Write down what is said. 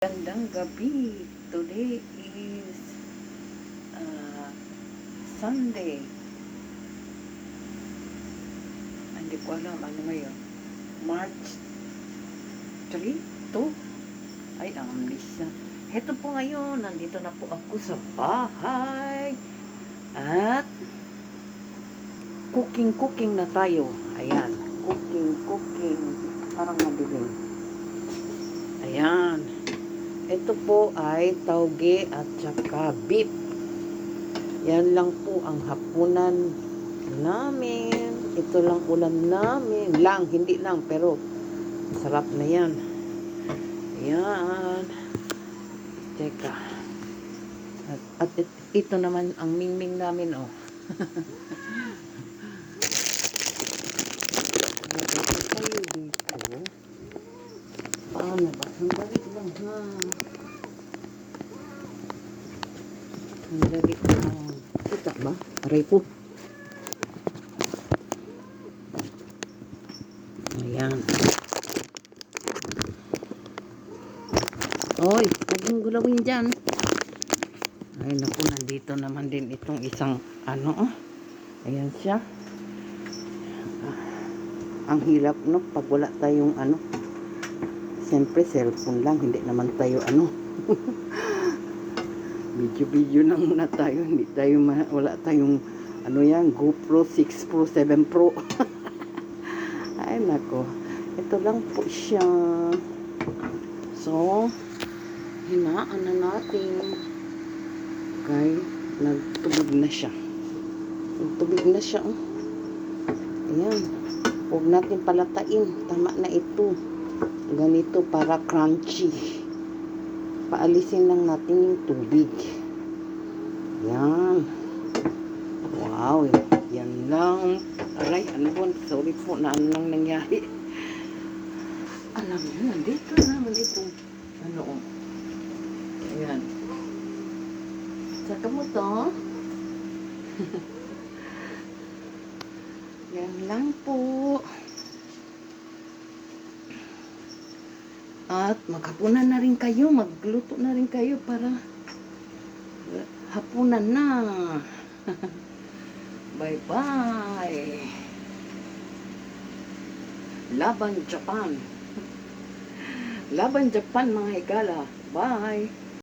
Gandang gabi. Today is Sunday. Hindi ko alam ano ngayon. March 3, 2. Ay, ang amnesia. Heto po ngayon. Nandito na po ako sa bahay. At cooking na tayo. Ayan. Cooking. Parang madilim. Ayan. Ito po ay tauge at saka beef. Yan lang po ang hapunan namin. Ito lang ulam namin. Hindi lang, pero sarap na yan. Ayan. Teka. At ito naman ang mingming namin, oh. Ito tayo dito. Paano ba? Sandali lang, ha? Sandali lang. Kita ba? Aray po. Ayan. Oy, huwag mong gulawin dyan. Ay, naku, nandito naman din itong isang ano. Ayan siya. Ang hirap, no? Pag wala tayong ano. Siyempre, cellphone lang. Hindi naman tayo ano. Video lang muna tayo. Hindi tayo, wala tayong ano yan, GoPro 6 Pro, 7 Pro. Ay, nako. Ito lang po siya. So, hinaan na natin. Okay. Nagtubig na siya. Oh. Ayan. Huwag natin palatain. Tama na ito. Ganito para crunchy. Paalisin lang natin yung tubig. Yan. Wow. Yan lang. Aray, ano po? Sorry po na ano lang nangyari. Alam mo, nandito naman itong ano. Ayan. Saka mo to. Yan lang po. At maghapunan na rin kayo, magluto na rin kayo para hapunan na. Bye-bye. Laban Japan. Laban Japan mga higala. Bye.